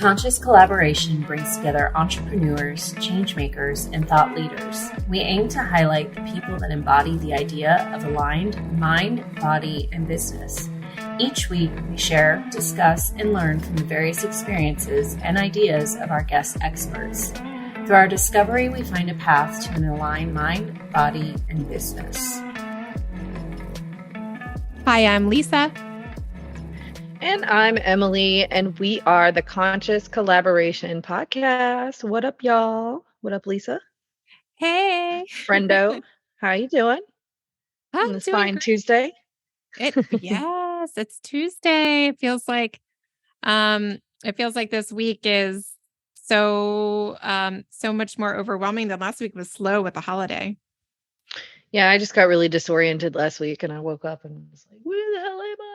Conscious Collaboration brings together entrepreneurs, change makers, and thought leaders. We aim to highlight the people that embody the idea of aligned mind, body, and business. Each week, we share, discuss, and learn from the various experiences and ideas of our guest experts. Through our discovery, we find a path to an aligned mind, body, and business. Hi, I'm Lisa. And I'm Emily, and we are the Conscious Collaboration Podcast. What up, y'all? What up, Lisa? Hey. Friendo. How are you doing? I'm On this doing fine great. Tuesday? Yes, it's Tuesday. It feels like this week is so much more overwhelming than last week was slow with the holiday. Yeah, I just got really disoriented last week, and I woke up and was like, where the hell am I?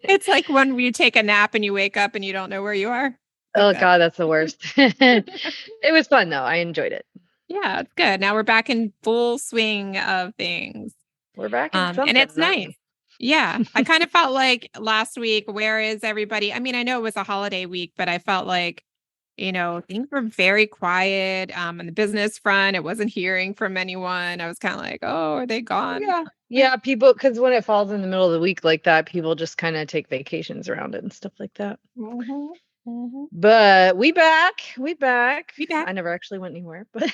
It's like when you take a nap and you wake up and you don't know where you are. Oh, God, that's the worst. It was fun, though. I enjoyed it. Yeah, it's good. Now we're back in full swing of things. We're back in something. And it's nice. Yeah. I kind of felt like last week, where is everybody? I mean, I know it was a holiday week, but I felt like, things were very quiet on the business front. I wasn't hearing from anyone. I was kind of like, oh, are they gone? Yeah, people, because when it falls in the middle of the week like that, people just kind of take vacations around it and stuff like that. Mm-hmm. Mm-hmm. But we back. I never actually went anywhere, but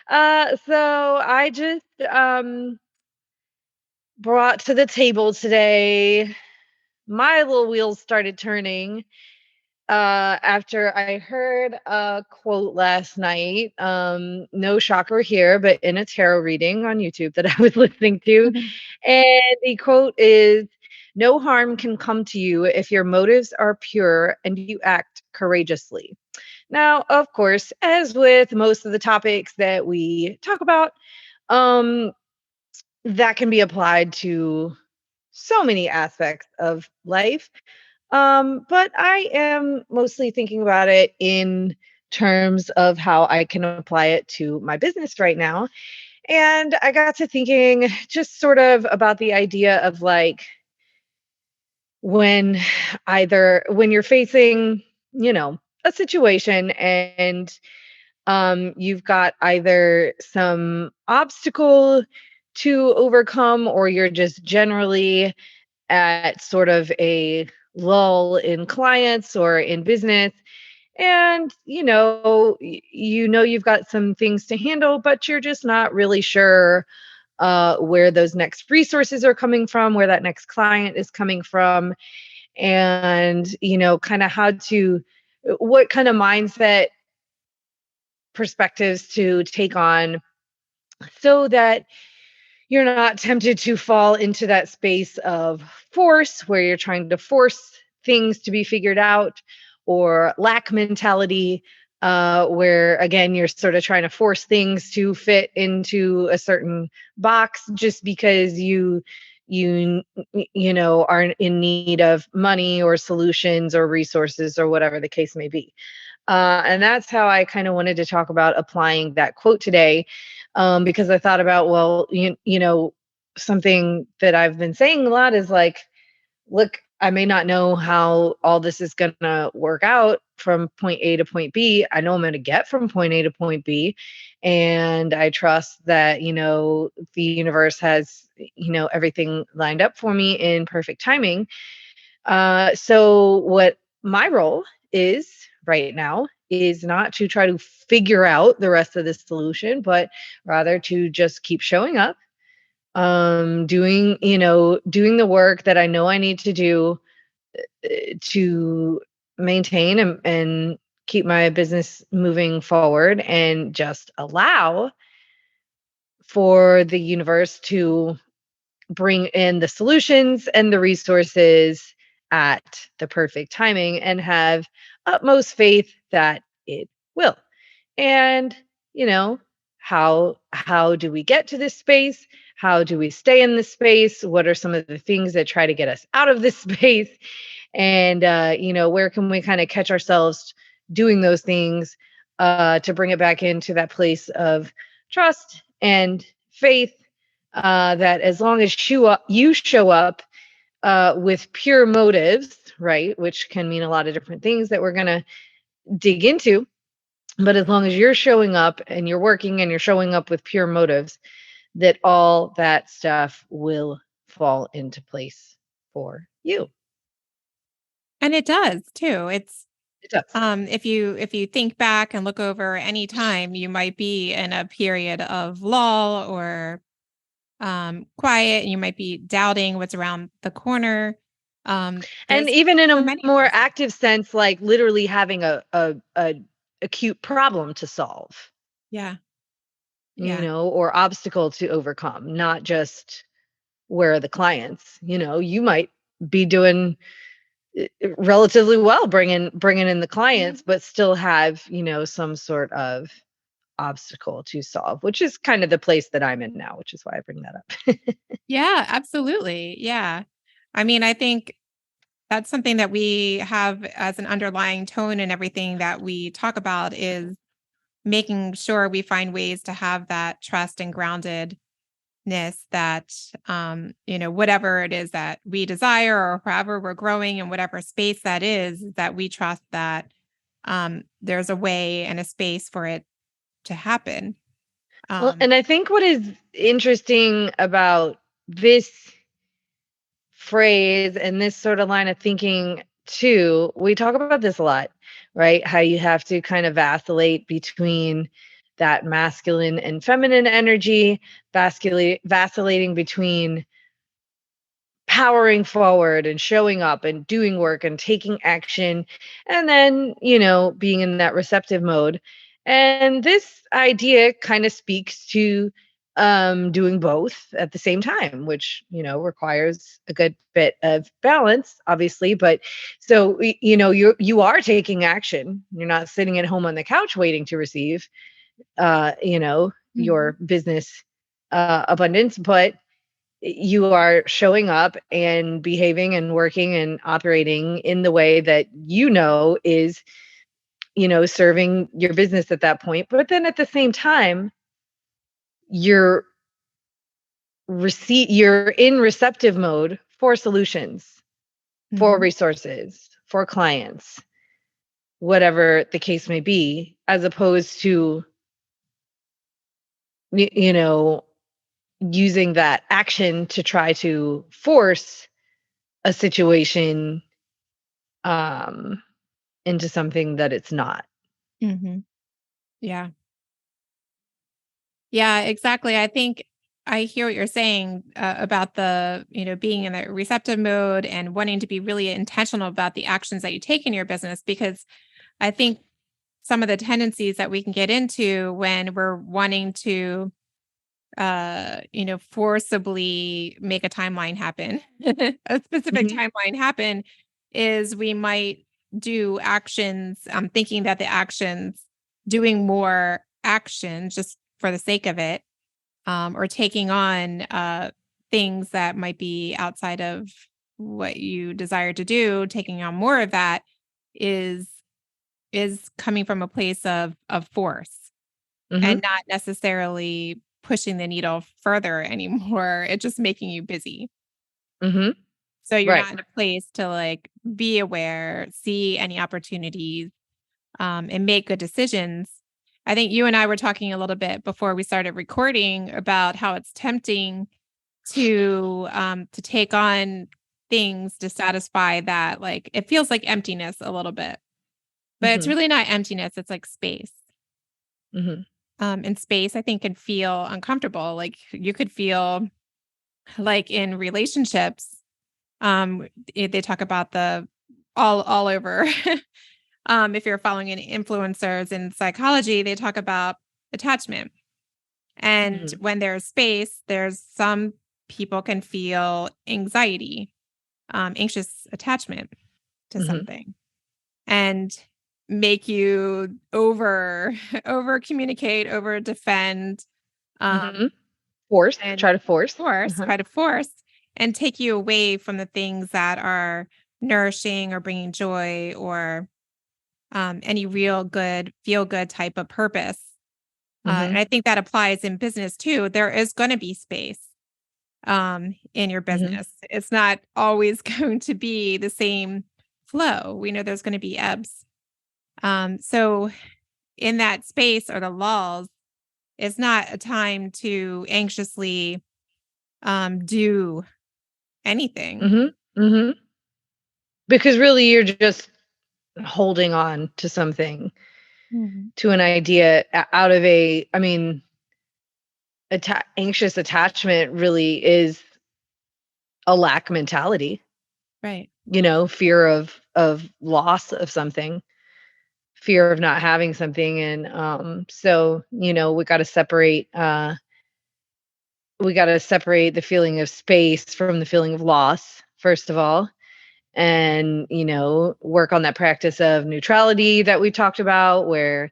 so I just brought to the table today. My little wheels started turning after I heard a quote last night. No shocker here, but in a tarot reading on YouTube that I was listening to. And the quote is, "No harm can come to you if your motives are pure and you act courageously." Now, of course, as with most of the topics that we talk about, that can be applied to so many aspects of life. But I am mostly thinking about it in terms of how I can apply it to my business right now. And I got to thinking just sort of about the idea of like when you're facing, a situation and you've got either some obstacle to overcome or you're just generally at sort of a lull in clients or in business, and you've got some things to handle, but you're just not really sure where those next resources are coming from, where that next client is coming from, and kind of what kind of mindset perspectives to take on so that you're not tempted to fall into that space of force where you're trying to force things to be figured out, or lack mentality, where again, you're sort of trying to force things to fit into a certain box just because you are in need of money or solutions or resources or whatever the case may be. And that's how I kind of wanted to talk about applying that quote today, because I thought about, well, something that I've been saying a lot is like, look, I may not know how all this is going to work out from point A to point B. I know I'm going to get from point A to point B. And I trust that, the universe has, everything lined up for me in perfect timing. So what my role is right now is not to try to figure out the rest of the solution, but rather to just keep showing up, doing the work that I know I need to do to maintain and keep my business moving forward, and just allow for the universe to bring in the solutions and the resources at the perfect timing, and have utmost faith that it will. And how do we get to this space? How do we stay in this space? What are some of the things that try to get us out of this space? And where can we kind of catch ourselves doing those things to bring it back into that place of trust and faith, that as long as you show up with pure motives, right? Which can mean a lot of different things that we're going to dig into. But as long as you're showing up and you're working and you're showing up with pure motives, that all that stuff will fall into place for you. And it does too. It's It does. if you think back and look over any time you might be in a period of lull or quiet, and you might be doubting what's around the corner. And There's even in so a many more things. active sense, like literally having a acute problem to solve, Yeah. you Yeah. know, or obstacle to overcome, not just where are the clients. You know, you might be doing relatively well bringing in the clients, but still have, you know, some sort of obstacle to solve, which is kind of the place that I'm in now, which is why I bring that up. Yeah, absolutely. Yeah. I mean, I think that's something that we have as an underlying tone in everything that we talk about is making sure we find ways to have that trust and groundedness that, whatever it is that we desire or however we're growing in whatever space that is, that we trust that there's a way and a space for it to happen. Well, Um, and I think what is interesting about this phrase and this sort of line of thinking too, we talk about this a lot, right? How you have to kind of vacillate between that masculine and feminine energy, vacillating between powering forward and showing up and doing work and taking action, and then, you know, being in that receptive mode. And this idea kind of speaks to doing both at the same time, which, you know, requires a good bit of balance, obviously. But so you know, you are taking action. You're not sitting at home on the couch waiting to receive you know, mhm. your business abundance, but you are showing up and behaving and working and operating in the way that you know is, you know, serving your business at that point. But then at the same time, you're you're in receptive mode for solutions, for Mhm. resources, for clients, whatever the case may be, as opposed to you know, using that action to try to force a situation um into something that it's not. Mhm. Yeah. Yeah, exactly. I think I hear what you're saying about the, being in the receptive mode and wanting to be really intentional about the actions that you take in your business, because I think some of the tendencies that we can get into when we're wanting to, forcibly make a timeline happen, a specific Mhm, timeline happen, is we might do actions, thinking that the actions, doing more action just for the sake of it, or taking on things that might be outside of what you desire to do, taking on more of that is coming from a place of force and mhm, not necessarily pushing the needle further anymore. It's just making you busy. mhm. So you're Right. not in a place to like be aware, see any opportunities, and make good decisions. I think you and I were talking a little bit before we started recording about how it's tempting to take on things to satisfy that, like it feels like emptiness a little bit, but it's Mhm, really not emptiness. It's like space. mhm, And space, I think, can feel uncomfortable. Like you could feel like in relationships, they talk about the all over. If you're following any influencers in psychology, they talk about attachment. And mhm, when there's space, there's some people can feel anxiety, anxious attachment to mhm, something, and make you over communicate, over defend, um, mhm. Force, and try to force. try Uh-huh. to force and take you away from the things that are nourishing or bringing joy or any real good, feel good type of purpose. And Mhm, I think that applies in business too. There is going to be space in your mhm, business. It's not always going to be the same flow. We know there's going to be ebbs. So in that space or the lulls, it's not a time to anxiously do anything. Mm-hmm. Mm-hmm. Because really you're just holding on to something, to an idea out of anxious attachment really is a lack mentality, Right. Fear of loss of something, fear of not having something. And so, we got to separate the feeling of space from the feeling of loss, first of all, and work on that practice of neutrality that we talked about, where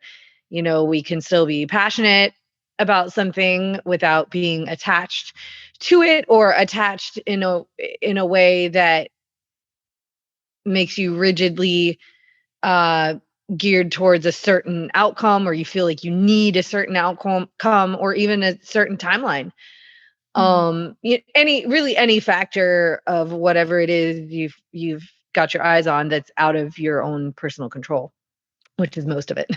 we can still be passionate about something without being attached to it, or attached in a way that makes you rigidly uh geared towards a certain outcome, or you feel like you need a certain outcome, or even a certain timeline. Any factor of whatever it is you've got your eyes on that's out of your own personal control, which is most of it.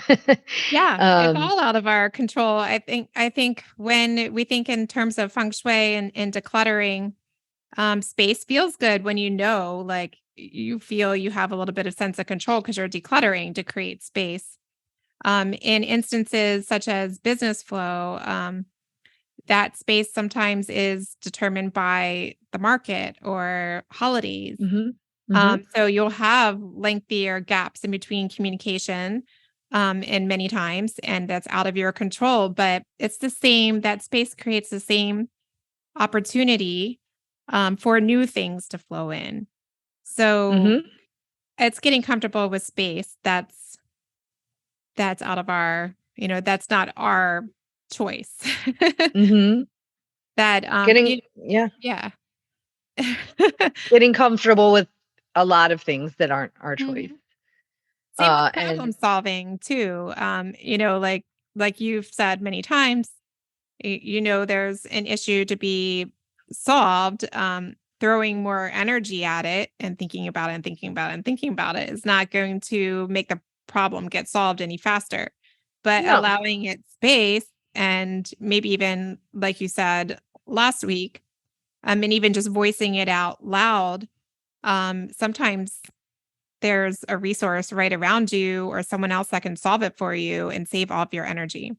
Yeah, it's um all out of our control. I think when we think in terms of feng shui and decluttering, space feels good when like you feel you have a little bit of sense of control because you're decluttering to create space. In instances such as business flow, that space sometimes is determined by the market or holidays. mhm, mhm, So you'll have lengthier gaps in between communication, and many times, and that's out of your control. But it's the same, that space creates the same opportunity for new things to flow in. So mhm, it's getting comfortable with space. That's out of our, that's not our choice. mhm. that Getting yeah, Yeah. getting comfortable with a lot of things that aren't our choice. Mhm. Same with problem And solving too. Like you've said many times, there's an issue to be solved. Throwing more energy at it and thinking about it and thinking about it and thinking about it is not going to make the problem get solved any faster. But no. allowing it space, and maybe even like you said last week, and even just voicing it out loud, sometimes there's a resource right around you or someone else that can solve it for you and save all of your energy.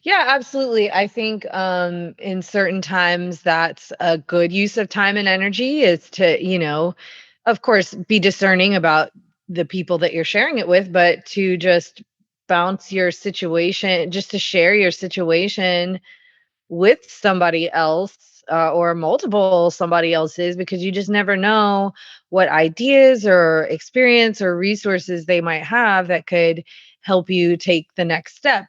Yeah, absolutely. I think in certain times that's a good use of time and energy, is to, of course, be discerning about the people that you're sharing it with, but to just bounce your situation, just to share your situation with somebody else, or multiple somebody else's, because you just never know what ideas or experience or resources they might have that could help you take the next step.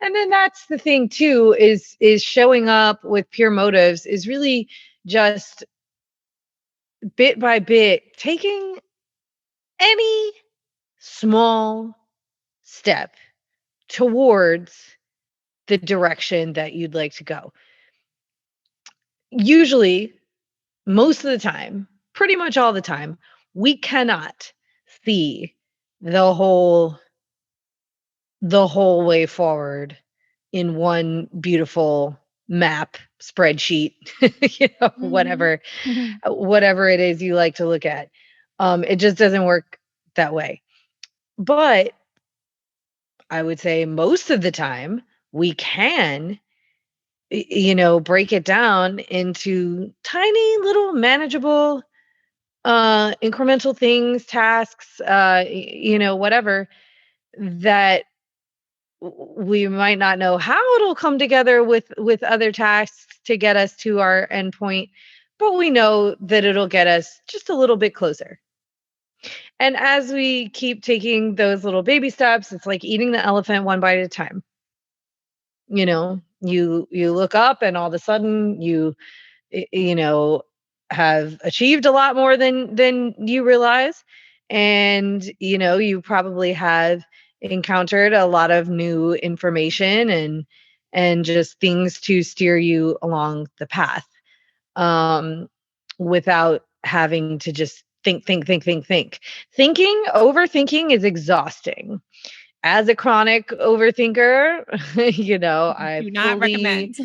And then that's the thing too, is showing up with pure motives, is really just bit by bit taking any small step towards the direction that you'd like to go. Usually, most of the time, pretty much all the time, we cannot see the whole the whole way forward in one beautiful map, spreadsheet, Mhm. Mhm. whatever it is you like to look at. It just doesn't work that way. But I would say most of the time we can, break it down into tiny little manageable, incremental things, tasks, whatever, that we might not know how it'll come together with other tasks to get us to our endpoint, but we know that it'll get us just a little bit closer. And as we keep taking those little baby steps, it's like eating the elephant one bite at a time. You look up and all of a sudden y- you know have achieved a lot more than you realize. And you probably have encountered a lot of new information, and just things to steer you along the path, um without having to just think, think, think, think, think. Overthinking is exhausting. As a chronic overthinker, I Do not fully, recommend.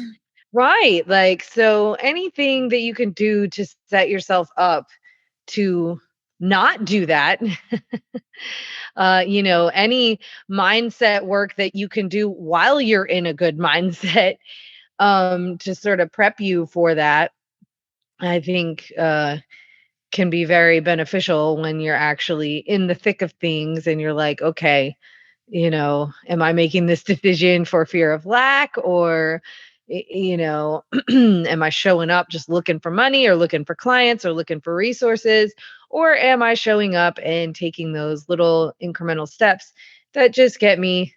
right. Like, so anything that you can do to set yourself up to not do that, any mindset work that you can do while you're in a good mindset, to sort of prep you for that, I think, can be very beneficial when you're actually in the thick of things and you're like, okay, am I making this decision for fear of lack, or, am I showing up just looking for money or looking for clients or looking for resources? Or am I showing up and taking those little incremental steps that just get me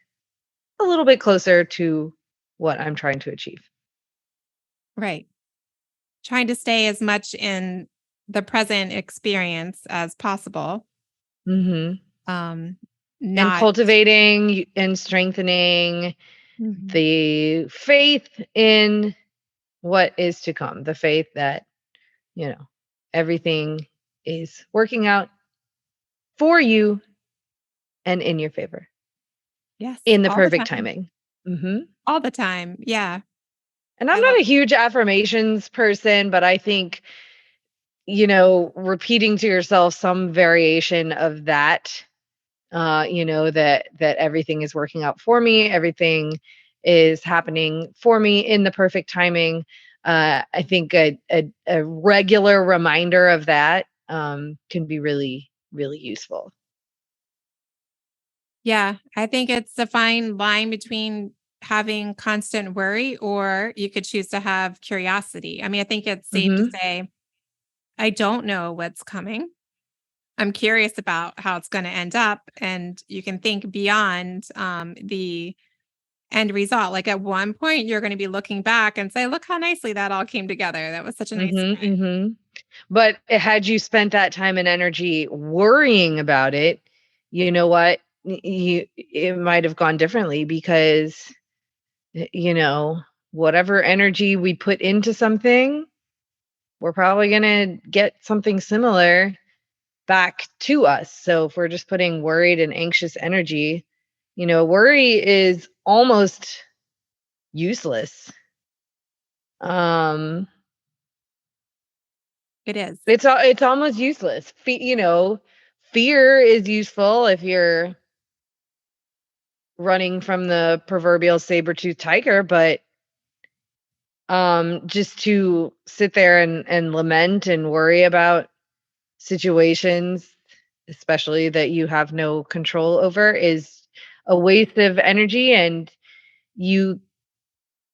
a little bit closer to what I'm trying to achieve? Right. Trying to stay as much in the present experience as possible. Hmm. Um, And not cultivating and strengthening Mhm. the faith in what is to come, the faith that, you know, everything is working out for you and in your favor Yes, in the all the perfect time. timing. Hmm. All the time. Yeah. And I'm I love not a huge affirmations person, but I think, repeating to yourself some variation of that, that everything is working out for me, everything is happening for me in the perfect timing. I think a regular reminder of that, can be really, really useful. Yeah, I think it's a fine line between having constant worry or you could choose to have curiosity. I mean, I think it's safe to Hmm. say, I don't know what's coming. I'm curious about how it's going to end up. And you can think beyond the end result. Like at one point, you're going to be looking back and say, look how nicely that all came together. That was such a nice Hmm. time. Hmm. But had you spent that time and energy worrying about it, you know what? It might have gone differently because, whatever energy we put into something, we're probably going to get something similar back to us. So if we're just putting worried and anxious energy, worry is almost useless. Um It is. it's almost useless. Fear is useful if you're running from the proverbial saber-toothed tiger, but just to sit there and lament and worry about situations, especially that you have no control over, is a waste of energy. And you,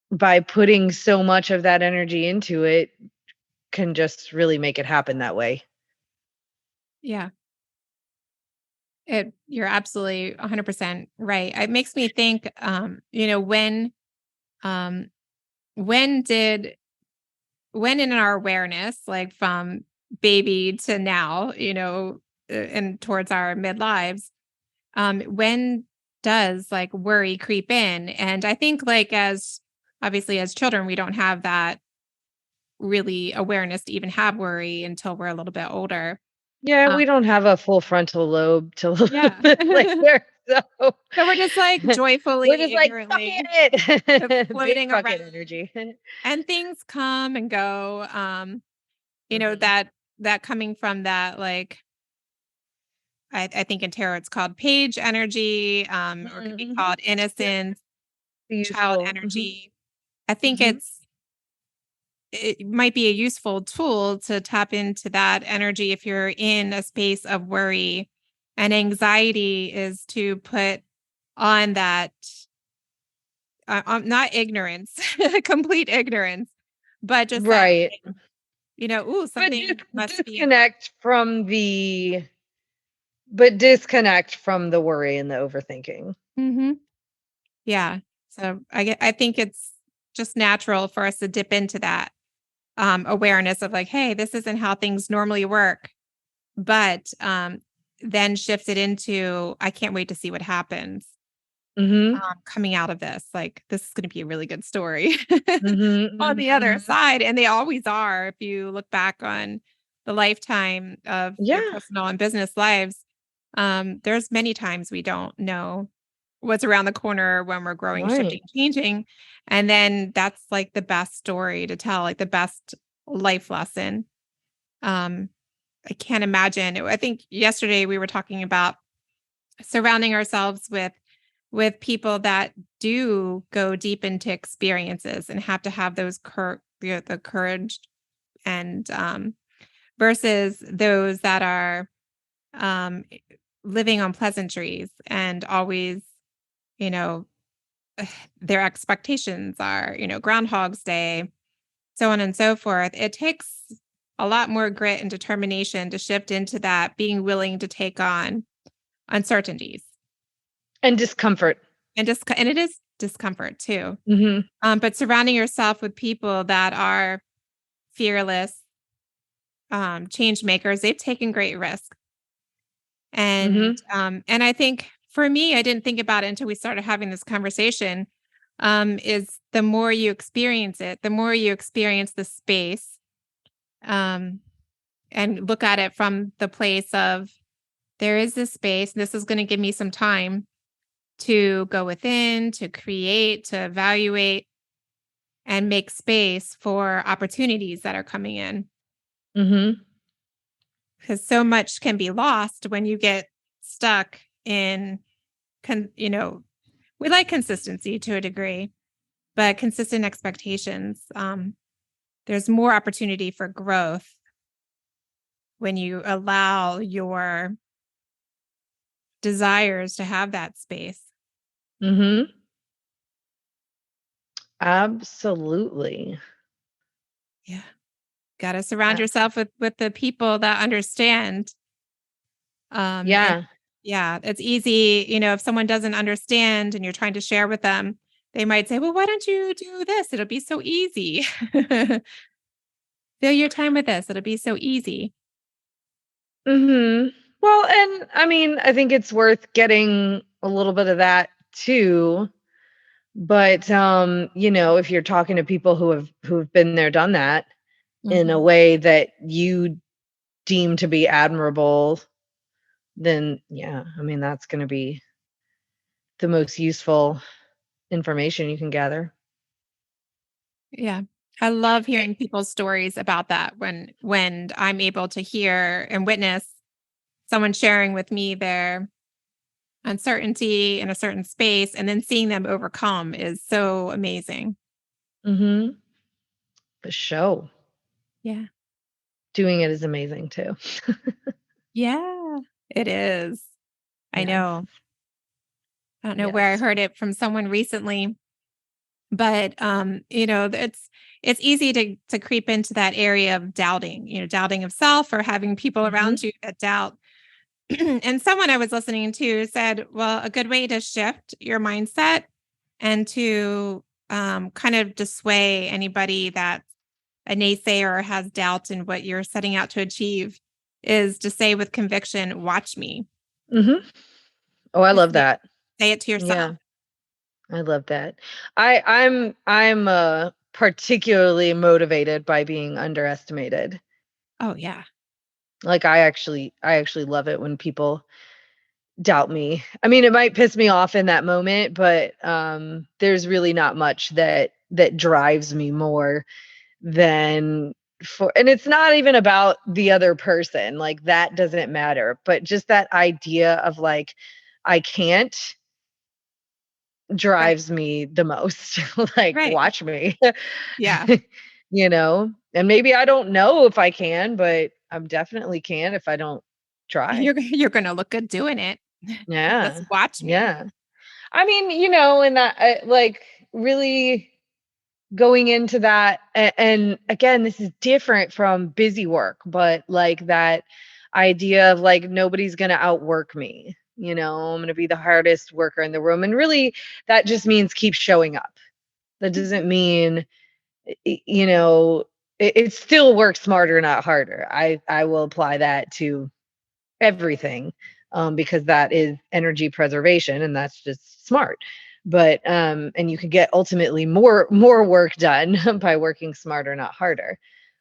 by putting so much of that energy into it, can just really make it happen that way. Yeah. You're absolutely 100% right. It makes me think, um, when did when in our awareness, like from baby to now, and towards our midlives, when does like worry creep in? And I think like as obviously as children, we don't have that really awareness to even have worry until we're a little bit older. Yeah, Um, we don't have a full frontal lobe till a little yeah. bit later. So So we're just like we're joyfully, just like, fuck ignorantly it. Big floating fuck it around energy. and things come and go. Mhm. That coming from that, like, I think in tarot it's called page energy, or it could be Mhm. called Yep. innocence, Be child useful. Mhm. energy. I think Mhm. it might be a useful tool to tap into that energy if you're in a space of worry and anxiety is to put on that, not ignorance, complete ignorance, but just that, Right. ooh, But something must be. disconnect from the worry and the overthinking. Mhm. Yeah. So I think it's just natural for us to dip into that awareness of like, hey, this isn't how things normally work. But then shift it into, I can't wait to see what happens Mhm. coming out of this. Like, this is going to be a really good story Mhm. on Mhm. the other Mhm. side. And they always are. If you look back on the lifetime of your Yeah. personal and business lives, there's many times we don't know what's around the corner when we're growing, shifting, Right. changing. And then that's like the best story to tell, like the best life lesson. Um, I can't imagine. I think yesterday we were talking about surrounding ourselves with people that do go deep into experiences and have to have those the courage and versus those that are um, living on pleasantries and always, you know, their expectations are, Groundhog's Day, so on and so forth. It takes a lot more grit and determination to shift into that, being willing to take on uncertainties And discomfort. and it is discomfort too. Hmm. But surrounding yourself with people that are fearless, change makers, they've taken great risks. Hmm. And I think for me, I didn't think about it until we started having this conversation. Is the more you experience it, the more you experience the space, um, and look at it from the place of there is this space. This is going to give me some time to go within, to create, to evaluate, and make space for opportunities that are coming in. Hmm. Because so much can be lost when you get stuck in, we like consistency to a degree, but consistent expectations. There's more opportunity for growth when you allow your desires to have that space. Hmm. Absolutely. Yeah. Got to surround yourself with the people that understand. And Yeah. yeah, it's easy, if someone doesn't understand and you're trying to share with them, they might say, "Well, why don't you do this? It'll be so easy." Fill your time with this. It'll be so easy. Hmm. Well, and I mean, I think it's worth getting a little bit of that too. But if you're talking to people who've been there, done that in a Mhm. way that you deem to be admirable, then yeah, I mean that's going to be the most useful information you can gather. Yeah. I love hearing people's stories about that when I'm able to hear and witness someone sharing with me their uncertainty in a certain space and then seeing them overcome is so amazing. Mhm. The show. Yeah. Doing it is amazing too. Yeah, it is. I Yes. know. I don't know where I Yes. heard it from someone recently, but it's easy to creep into that area of doubting, doubting of self or having people Mhm. around you that doubt. And someone I was listening to said, well, a good way to shift your mindset and to kind of dissuade anybody that's a naysayer or has doubts in what you're setting out to achieve is to say with conviction, watch me. Mhm. Oh, I Just love that. say it to Yeah, yourself. I love that. I'm particularly motivated by being underestimated. Oh, yeah. Like I actually love it when people doubt me. I mean, it might piss me off in that moment, but there's really not much that drives me more than and it's not even about the other person. Like that doesn't matter, but just that idea of like I can't Right. drives me the most. Like Right. watch me. Yeah. And maybe I don't know if I can, but I definitely can if I don't try. You're gonna look good doing it. Just Yeah. watch me. Yeah. I mean, and that like really going into that and again, this is different from busy work, but like that idea of like nobody's going to outwork me. I'm going to be the hardest worker in the room, and really that just means keep showing up. That doesn't mean it still works smarter, not harder. I will apply that to everything, because that is energy preservation and that's just smart. But and you can get ultimately more work done by working smarter, not harder.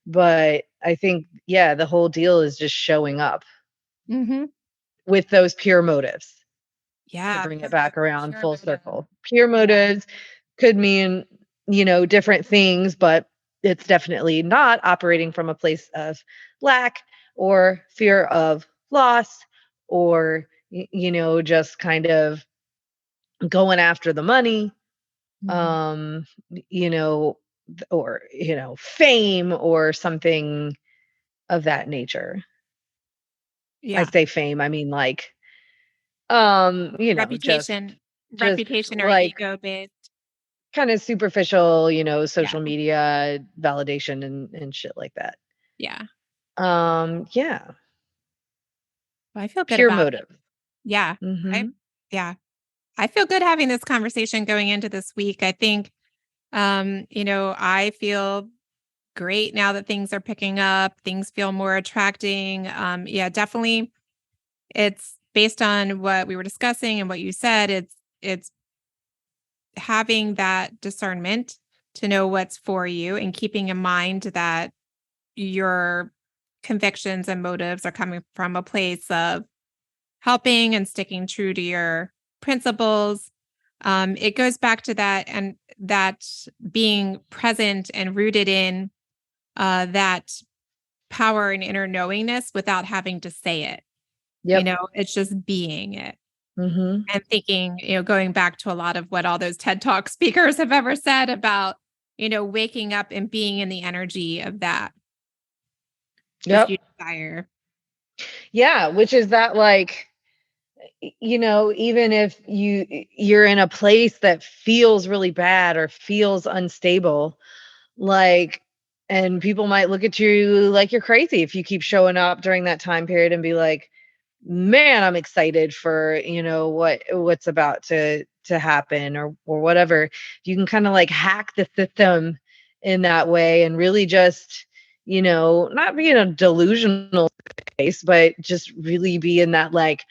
But I think, yeah, the whole deal is just showing up Mm-hmm. with those pure motives, to Yeah. bring it back around Pure full motive. circle. Pure motives could mean, different things, but it's definitely not operating from a place of lack or fear of loss, or, just kind of going after the money, Mhm. um, you know, or, fame or something of that nature. I Yeah. say fame, I mean like, Reputation, just reputation or like ego based. kind of superficial, Yeah. social media validation and shit like that. Yeah. Yeah, Well, I feel good pure about it. motive. Yeah. I, Mhm. yeah. I feel good having this conversation going into this week. I think, I feel great now that things are picking up. Things feel more attracting. Yeah, definitely. It's based on what we were discussing and what you said. It's having that discernment to know what's for you and keeping in mind that your convictions and motives are coming from a place of helping and sticking true to your principles. It goes back to that and that being present and rooted in that power and inner knowingness without having to say it. Yep. It's just being it Mhm. and thinking, going back to a lot of what all those TED Talk speakers have ever said about, waking up and being in the energy of that which Yep. you desire. Yeah, which is that, like, even if you're in a place that feels really bad or feels unstable, like, and people might look at you like you're crazy if you keep showing up during that time period and be like, man, I'm excited for, what's about to happen, or whatever. You can kind of like hack the system in that way and really just, not be in a delusional space, but just really be in that, like,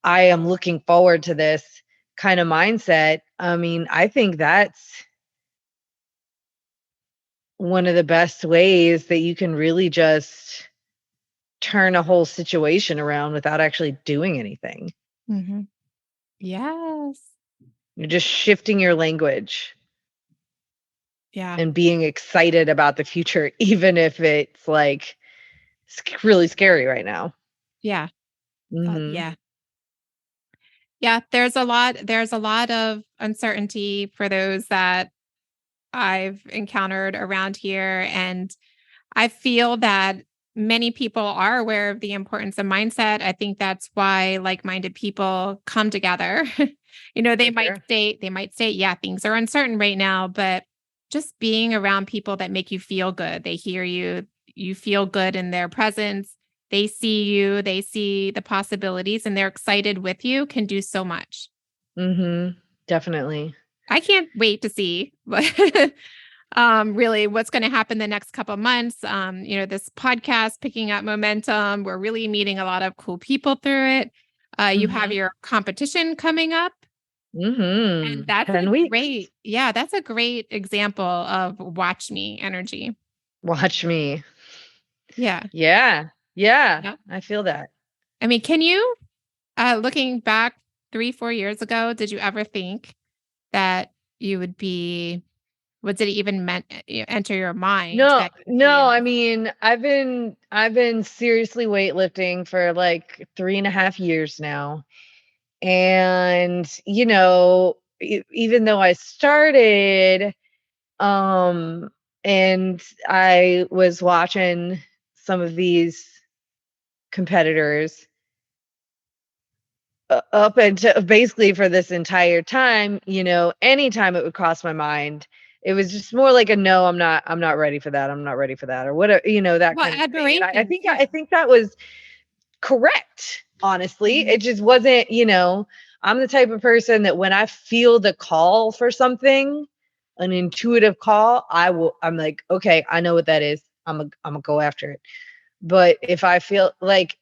I am looking forward to this kind of mindset. I mean, I think that's one of the best ways that you can really just turn a whole situation around without actually doing anything. Mhm. Yes. You're just shifting your language Yeah. and being excited about the future, even if it's like really scary right now. Yeah. Hmm. Yeah. Yeah. There's a lot of uncertainty for those that I've encountered around here. And I feel that many people are aware of the importance of mindset. I think that's why like-minded people come together. They For might sure. say, yeah, things are uncertain right now, but just being around people that make you feel good. They hear you, you feel good in their presence. They see you, they see the possibilities, and they're excited with you can do so much. Hmm. Definitely. I can't wait to see really what's going to happen the next couple of months. This podcast picking up momentum. We're really meeting a lot of cool people through it. You have Hmm. your competition coming up. And Hmm. that's 10 weeks. that's a great example of watch me energy. Watch me. Yeah. Yeah. Yeah. Yeah. I feel that. I mean, can you, looking back 3-4 years ago, did you ever think that you would be, what did it even enter your mind No, that you would be no, in I this? mean, I've been seriously weightlifting for like 3.5 years now. And, even though I started, um, and I was watching some of these competitors, up until basically for this entire time, anytime it would cross my mind, it was just more like a no, I'm not ready for that. I'm not ready for that, or whatever, that Well, kind of thing. And I admiration think too. I think that was correct. Honestly, Mhm. it just wasn't, I'm the type of person that when I feel the call for something, an intuitive call, I'm like, okay, I know what that is. I'm gonna go after it. But if I feel like,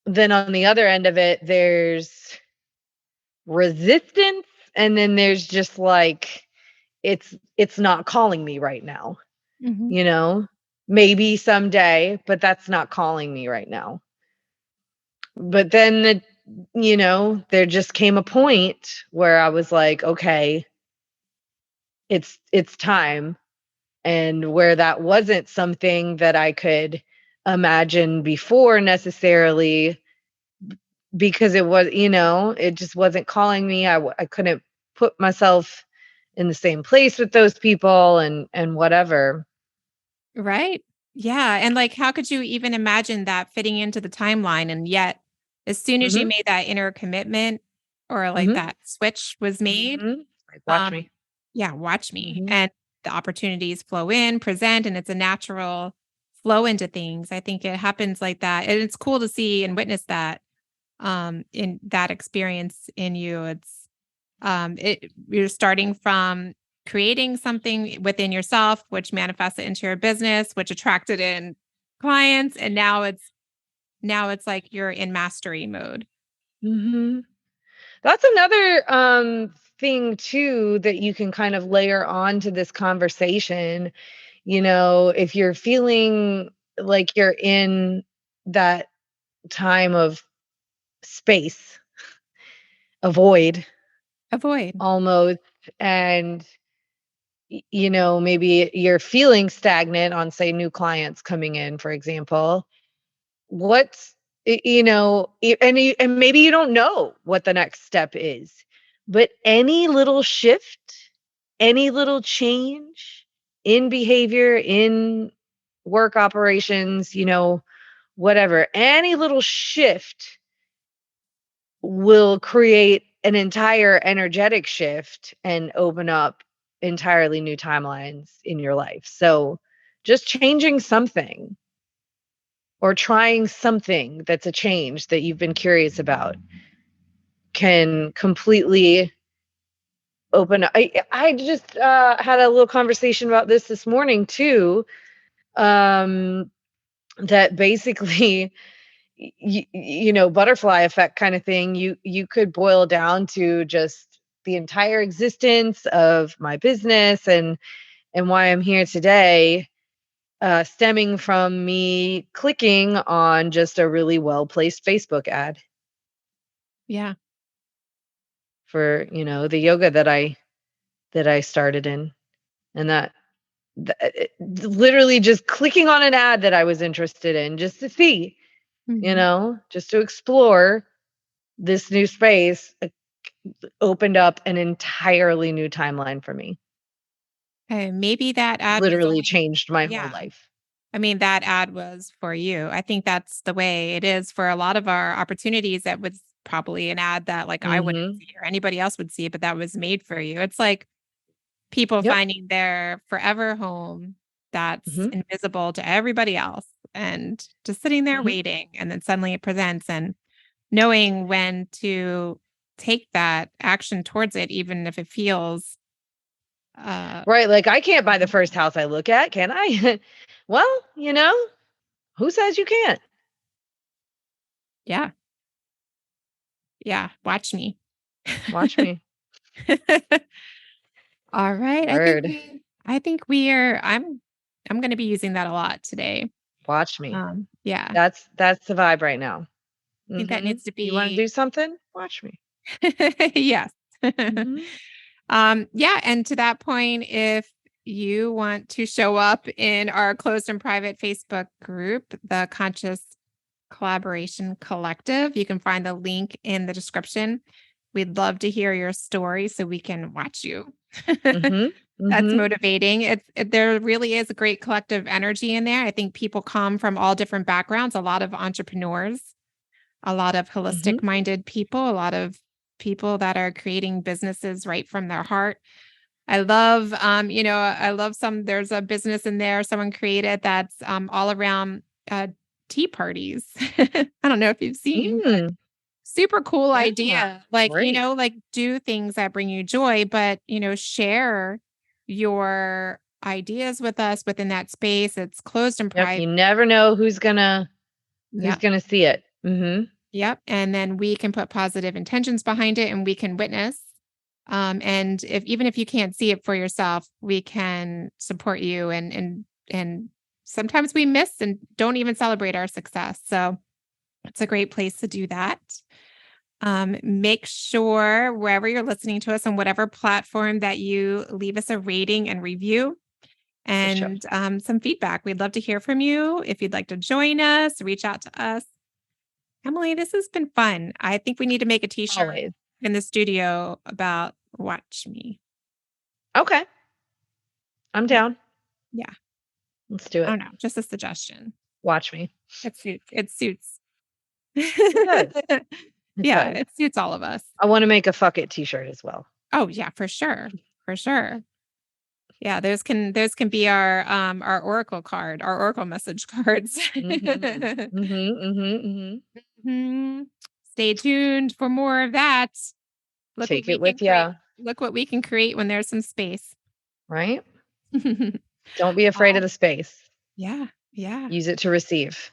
then on the other end of it, there's resistance, and then there's just like, it's not calling me right now. Mhm. you know, maybe someday, but that's not calling me right now. But then, there just came a point where I was like, okay, it's time. And where that wasn't something that I could imagine before necessarily, because it just wasn't calling me. I couldn't put myself in the same place with those people and whatever. Right. Yeah. And like, how could you even imagine that fitting into the timeline? And yet, as soon as you Mhm. made that inner commitment or like Mhm. that switch was made, Mhm. Like, watch um, me. yeah, watch me. Mhm. And the opportunities flow in, present, and it's a natural flow into things. I think it happens like that. And it's cool to see and witness that in that experience in you. You're starting from creating something within yourself, which manifests it into your business, which attracted in clients. And now it's like you're in mastery mode. Mhm. That's another thing too that you can kind of layer on to this conversation. If you're feeling like you're in that time of space, a void Avoid. almost, and maybe you're feeling stagnant on, say, new clients coming in, for example. What's and maybe you don't know what the next step is, but any little shift, any little change in behavior, in work operations, whatever, any little shift will create an entire energetic shift and open up entirely new timelines in your life. So just changing something or trying something that's a change that you've been curious about can completely open. I just had a little conversation about this morning too. Um, that basically, butterfly effect kind of thing. You could boil down to just the entire existence of my business and why I'm here today, stemming from me clicking on just a really well placed Facebook ad Yeah. for the yoga that I started in, and literally just clicking on an ad that I was interested in just to see, Mhm. just to explore this new space, opened up an entirely new timeline for me. Okay, maybe that ad was Literally only changed my whole yeah. life. I mean, that ad was for you. I think that's the way it is for a lot of our opportunities. That was probably an ad that like I wouldn't Mhm. see or anybody else would see, but that was made for you. It's like people Yep. finding their forever home that's Mhm. invisible to everybody else and just sitting there Mhm. waiting. And then suddenly it presents and knowing when to take that action towards it, even if it feels, uh, Right, like, I can't buy the first house I look at, can I? Well, who says you can't? yeah, yeah, watch me. Watch me. All right. Word. I think we are I'm going to be using that a lot today. Watch me. Yeah. I That's the vibe right now. think that Mhm. needs to You wanna be do something? Watch me. yes. Mhm. Yeah, and to that point, if you want to show up in our closed and private Facebook group, the Conscious Collaboration Collective, you can find the link in the description. We'd love to hear your story so we can watch you. Mhm. That's Mhm. motivating. There really is a great collective energy in there. I think people come from all different backgrounds, a lot of entrepreneurs, a lot of Mhm. holistic minded people, a lot of people that are creating businesses right from their heart. I love there's a business in there someone created that's all around uh, tea parties. I don't know if you've seen, but Mm. super cool Yeah. idea. Like, Great. like do things that bring you joy, but, share your ideas with us within that space. It's closed and Yep, private. you never know who's Yep. gonna see it. Mhm. Yep. And then we can put positive intentions behind it and we can witness. And even if you can't see it for yourself, we can support you. And sometimes we miss and don't even celebrate our success. So it's a great place to do that. Make sure wherever you're listening to us on whatever platform that you leave us a rating and review and some feedback. We'd love to hear from you. If you'd like to join us, reach out to us. Emily, this has been fun. I think we need to make a t-shirt in the studio about watch me. Okay. I'm down. Yeah. Let's do it. I don't know. Just a suggestion. Watch me. It suits. It Yeah, does. it suits all of us. I want to make a fuck it t-shirt as well. Oh yeah, for sure. For sure. Yeah, those can be our Oracle card, our Oracle message cards. Stay tuned for more of that. Take it with you. Look what we can create when there's some space. Right? Don't be afraid of the space. Yeah. Yeah. Use it to receive.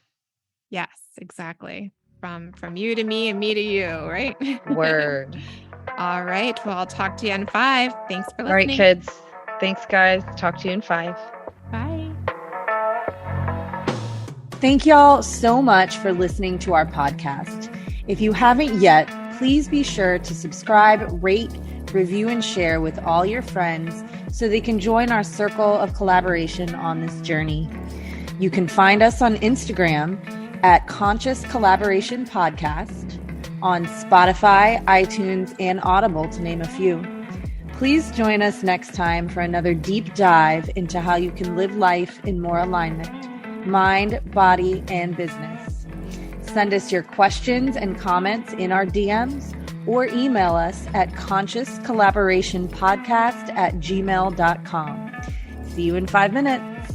Yes, exactly. From you to me and me to you, right? Word. All right. Well, I'll talk to you in 5. Thanks for listening. All right, kids. Thanks, guys. Talk to you in 5. Bye. Thank y'all so much for listening to our podcast. If you haven't yet, please be sure to subscribe, rate, review, and share with all your friends so they can join our circle of collaboration on this journey. You can find us on Instagram at Conscious Collaboration Podcast, on Spotify, iTunes, and Audible, to name a few. Please join us next time for another deep dive into how you can live life in more alignment, mind, body, and business. Send us your questions and comments in our DMs or email us at consciouscollaborationpodcast@gmail.com. See you in 5 minutes.